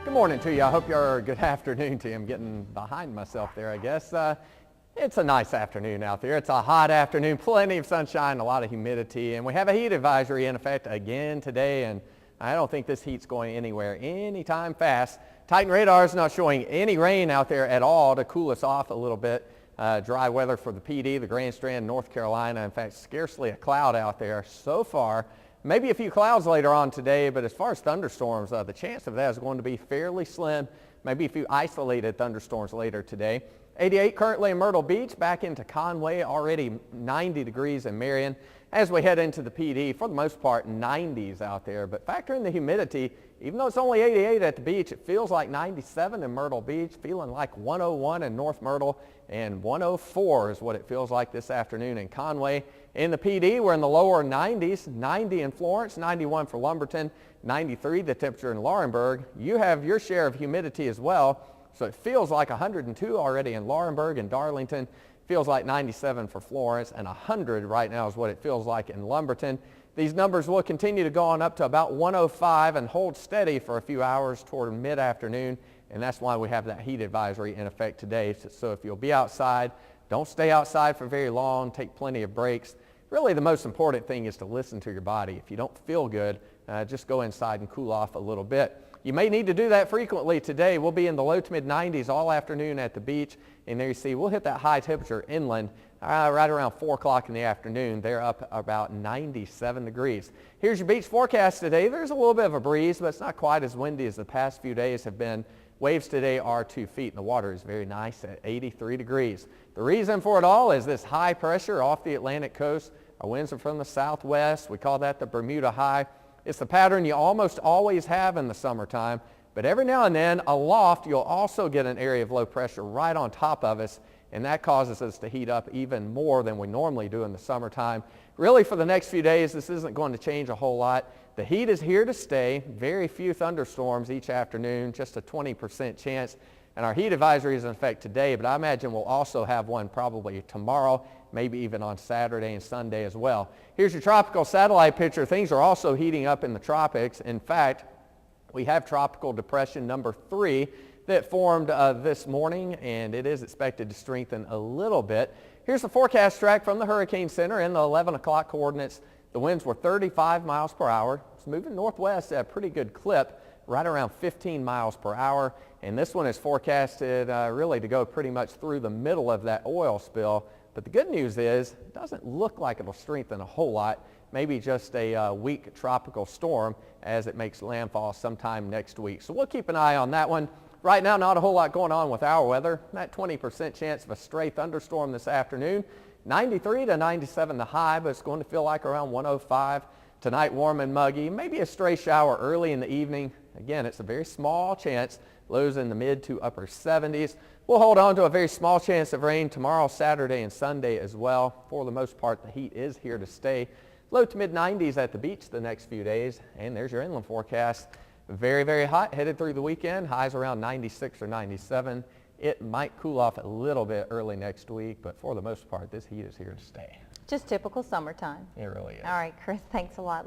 Good morning to you. I hope you're good afternoon to you. I'm getting behind myself there, I guess. It's a nice afternoon out there. It's a hot afternoon, plenty of sunshine, a lot of humidity, and we have a heat advisory in effect again today, and I don't think this heat's going anywhere anytime fast. Titan radar is not showing any rain out there at all to cool us off a little bit. Dry weather for the PD, the Grand Strand, North Carolina. In fact, scarcely a cloud out there so far. Maybe a few clouds later on today, but as far as thunderstorms, the chance of that is going to be fairly slim. Maybe a few isolated thunderstorms later today. 88 currently in Myrtle Beach, back into Conway, already 90 degrees in Marion. As we head into the PD, for the most part, 90s out there. But factor in the humidity, even though it's only 88 at the beach, it feels like 97 in Myrtle Beach, feeling like 101 in North Myrtle, and 104 is what it feels like this afternoon in Conway. In the PD, we're in the lower 90s, 90 in Florence, 91 for Lumberton, 93 the temperature in Laurinburg. You have your share of humidity as well, so it feels like 102 already in Laurinburg and Darlington. Feels like 97 for Florence, and 100 right now is what it feels like in Lumberton. These numbers will continue to go on up to about 105 and hold steady for a few hours toward mid-afternoon, and that's why we have that heat advisory in effect today. So if you'll be outside, don't stay outside for very long, take plenty of breaks. Really, the most important thing is to listen to your body. If you don't feel good, just go inside and cool off a little bit. You may need to do that frequently today. We'll be in the low to mid-90s all afternoon at the beach. And there you see, we'll hit that high temperature inland right around 4 o'clock in the afternoon. They're up about 97 degrees. Here's your beach forecast today. There's a little bit of a breeze, but it's not quite as windy as the past few days have been. Waves today are 2 feet, and the water is very nice at 83 degrees. The reason for it all is this high pressure off the Atlantic coast. Our winds are from the southwest. We call that the Bermuda High. It's the pattern you almost always have in the summertime, but every now and then aloft you'll also get an area of low pressure right on top of us, and that causes us to heat up even more than we normally do in the summertime. Really, for the next few days, this isn't going to change a whole lot. The heat is here to stay. Very few thunderstorms each afternoon, just a 20% chance. And our heat advisory is in effect today, but I imagine we'll also have one probably tomorrow, maybe even on Saturday and Sunday as well. Here's your tropical satellite picture. Things are also heating up in the tropics. In fact, we have tropical depression number 3 that formed this morning, and it is expected to strengthen a little bit. Here's the forecast track from the Hurricane Center in the 11 o'clock coordinates. The winds were 35 miles per hour. It's moving northwest at a pretty good clip, right around 15 miles per hour. And this one is forecasted really to go pretty much through the middle of that oil spill. But the good news is it doesn't look like it'll strengthen a whole lot. Maybe just a weak tropical storm as it makes landfall sometime next week. So we'll keep an eye on that one. Right now, not a whole lot going on with our weather. That 20% chance of a stray thunderstorm this afternoon. 93 to 97 the high, but it's going to feel like around 105. Tonight, warm and muggy. Maybe a stray shower early in the evening. Again, it's a very small chance. Lows in the mid to upper 70s. We'll hold on to a very small chance of rain tomorrow, Saturday, and Sunday as well. For the most part, the heat is here to stay. Low to mid 90s at the beach the next few days. And there's your inland forecast. Very, very hot headed through the weekend. Highs around 96 or 97. It might cool off a little bit early next week, but for the most part, this heat is here to stay. Just typical summertime. It really is. All right, Chris, thanks a lot.